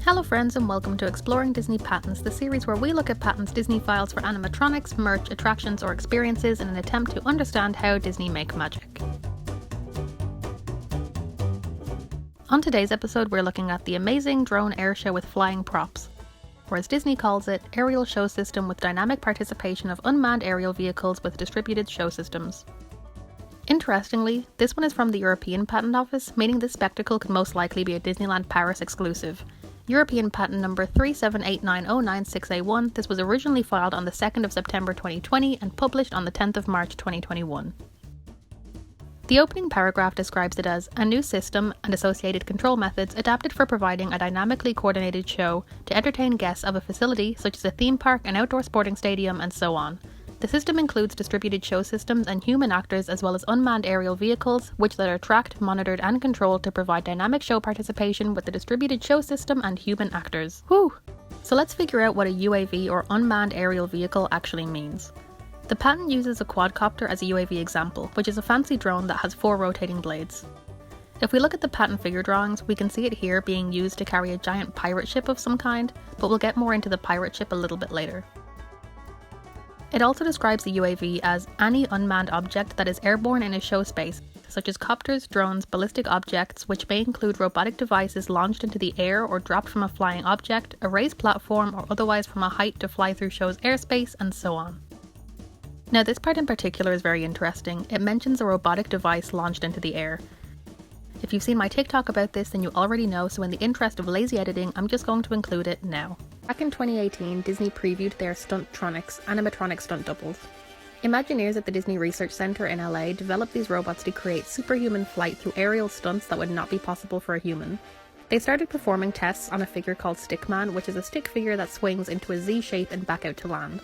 Hello friends and welcome to Exploring Disney Patents, the series where we look at patents Disney files for animatronics, merch, attractions or experiences in an attempt to understand how Disney make magic. On today's episode we're looking at the amazing drone air show with flying props, or as Disney calls it, aerial show system with dynamic participation of unmanned aerial vehicles with distributed show systems. Interestingly, this one is from the European Patent Office, meaning this spectacle could most likely be a Disneyland Paris exclusive. European patent number 3789096A1, this was originally filed on the 2nd of September 2020 and published on the 10th of March 2021. The opening paragraph describes it as a new system and associated control methods adapted for providing a dynamically coordinated show to entertain guests of a facility such as a theme park, an outdoor sporting stadium, and so on. The system includes distributed show systems and human actors as well as unmanned aerial vehicles, which that are tracked, monitored and controlled to provide dynamic show participation with the distributed show system and human actors. Whew! So let's figure out what a UAV or unmanned aerial vehicle actually means. The patent uses a quadcopter as a UAV example, which is a fancy drone that has 4 rotating blades. If we look at the patent figure drawings, we can see it here being used to carry a giant pirate ship of some kind, but we'll get more into the pirate ship a little bit later. It also describes the UAV as any unmanned object that is airborne in a show space, such as copters, drones, ballistic objects, which may include robotic devices launched into the air or dropped from a flying object, a raised platform, or otherwise from a height to fly through show's airspace, and so on. Now this part in particular is very interesting. It mentions a robotic device launched into the air. If you've seen my TikTok about this, then you already know, so in the interest of lazy editing, I'm just going to include it now. Back in 2018, Disney previewed their Stuntronics, animatronic stunt doubles. Imagineers at the Disney Research Center in LA developed these robots to create superhuman flight through aerial stunts that would not be possible for a human. They started performing tests on a figure called Stickman, which is a stick figure that swings into a Z shape and back out to land.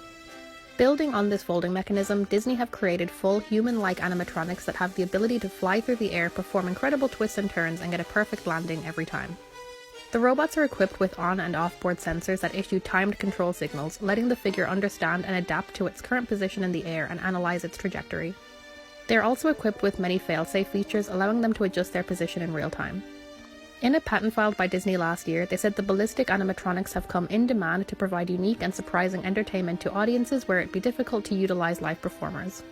Building on this folding mechanism, Disney have created full human-like animatronics that have the ability to fly through the air, perform incredible twists and turns, and get a perfect landing every time. The robots are equipped with on- and off-board sensors that issue timed control signals, letting the figure understand and adapt to its current position in the air and analyze its trajectory. They are also equipped with many fail-safe features, allowing them to adjust their position in real time. In a patent filed by Disney last year, they said the ballistic animatronics have come in demand to provide unique and surprising entertainment to audiences where it'd be difficult to utilize live performers.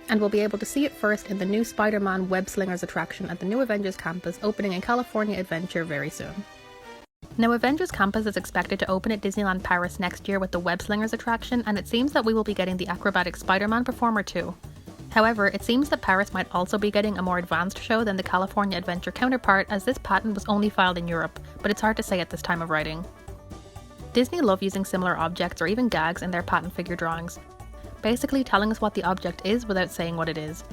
And we'll be able to see it first in the new Spider-Man Web Slingers attraction at the new Avengers campus opening in California Adventure very soon. Now Avengers Campus is expected to open at Disneyland Paris next year with the Web Slingers attraction, and it seems that we will be getting the acrobatic Spider-Man performer too. However, it seems that Paris might also be getting a more advanced show than the California Adventure counterpart, as this patent was only filed in Europe, but it's hard to say at this time of writing. Disney love using similar objects or even gags in their patent figure drawings, basically telling us what the object is without saying what it is.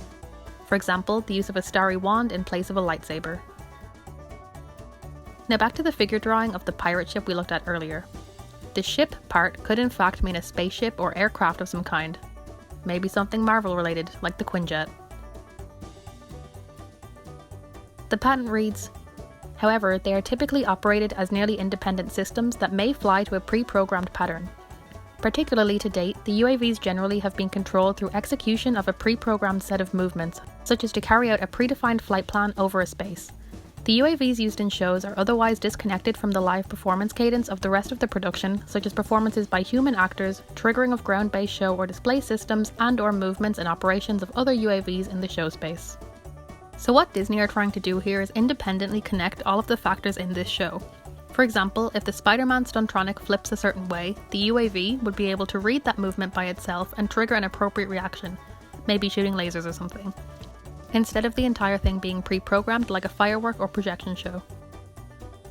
For example, the use of a starry wand in place of a lightsaber. Now back to the figure drawing of the pirate ship we looked at earlier. The ship part could in fact mean a spaceship or aircraft of some kind. Maybe something Marvel related, like the Quinjet. The patent reads, however, they are typically operated as nearly independent systems that may fly to a pre-programmed pattern. Particularly to date, the UAVs generally have been controlled through execution of a pre-programmed set of movements, such as to carry out a predefined flight plan over a space. The UAVs used in shows are otherwise disconnected from the live performance cadence of the rest of the production, such as performances by human actors, triggering of ground-based show or display systems, and/or movements and operations of other UAVs in the show space. So what Disney are trying to do here is independently connect all of the factors in this show. For example, if the Spider-Man Stuntronic flips a certain way, the UAV would be able to read that movement by itself and trigger an appropriate reaction, maybe shooting lasers or something, instead of the entire thing being pre-programmed like a firework or projection show.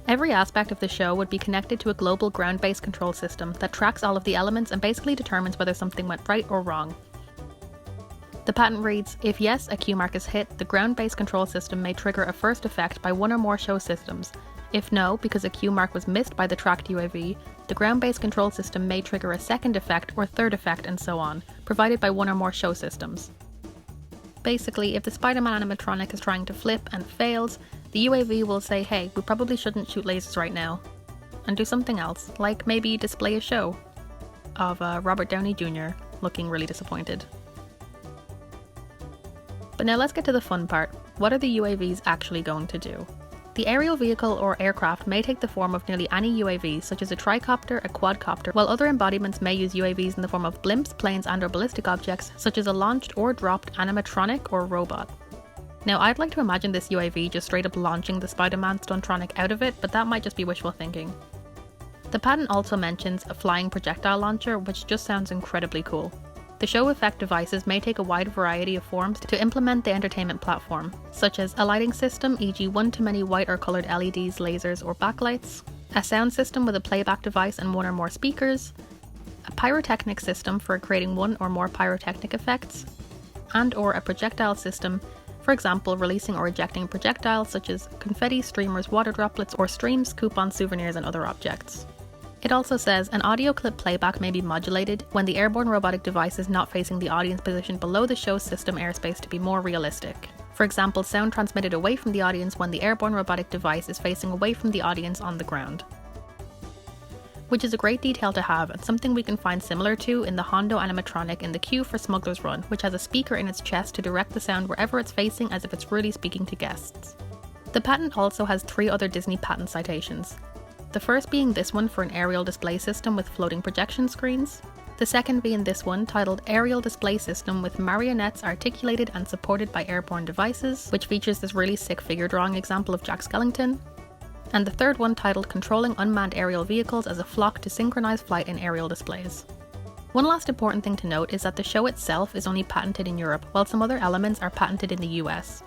Every aspect of the show would be connected to a global ground-based control system that tracks all of the elements and basically determines whether something went right or wrong. The patent reads, if yes, a cue mark is hit, the ground-based control system may trigger a first effect by one or more show systems. If no, because a cue mark was missed by the tracked UAV, the ground-based control system may trigger a second effect or third effect and so on, provided by one or more show systems. Basically, if the Spider-Man animatronic is trying to flip and fails, the UAV will say, hey, we probably shouldn't shoot lasers right now, and do something else, like maybe display a show of Robert Downey Jr. looking really disappointed. But now let's get to the fun part. What are the UAVs actually going to do? The The aerial vehicle or aircraft may take the form of nearly any UAV, such as a tricopter, a quadcopter, while other embodiments may use UAVs in the form of blimps, planes and/or ballistic objects, such as a launched or dropped animatronic or robot. Now, I'd like to imagine this UAV just straight up launching the Spider-Man Stuntronic out of it, but that might just be wishful thinking. The patent also mentions a flying projectile launcher, which just sounds incredibly cool. The show effect devices may take a wide variety of forms to implement the entertainment platform, such as a lighting system, e.g. one-to-many white or coloured LEDs, lasers or backlights, a sound system with a playback device and one or more speakers, a pyrotechnic system for creating one or more pyrotechnic effects, and or a projectile system, for example releasing or ejecting projectiles such as confetti, streamers, water droplets or streams, coupons, souvenirs and other objects. It also says an audio clip playback may be modulated when the airborne robotic device is not facing the audience position below the show's system airspace to be more realistic. For example, sound transmitted away from the audience when the airborne robotic device is facing away from the audience on the ground. Which is a great detail to have and something we can find similar to in the Hondo animatronic in the queue for Smuggler's Run, which has a speaker in its chest to direct the sound wherever it's facing as if it's really speaking to guests. The patent also has 3 other Disney patent citations. The first being this one for an aerial display system with floating projection screens. The second being this one titled Aerial Display System with Marionettes Articulated and Supported by Airborne Devices, which features this really sick figure drawing example of Jack Skellington. And the third one titled Controlling Unmanned Aerial Vehicles as a Flock to Synchronize Flight in Aerial Displays. One last important thing to note is that the show itself is only patented in Europe, while some other elements are patented in the US.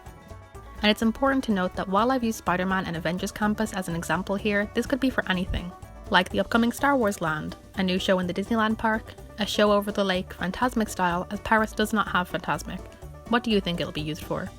And it's important to note that while I've used Spider-Man and Avengers Campus as an example here, this could be for anything, like the upcoming Star Wars Land, a new show in the Disneyland park, a show over the lake, Fantasmic style, as Paris does not have Fantasmic. What do you think it'll be used for?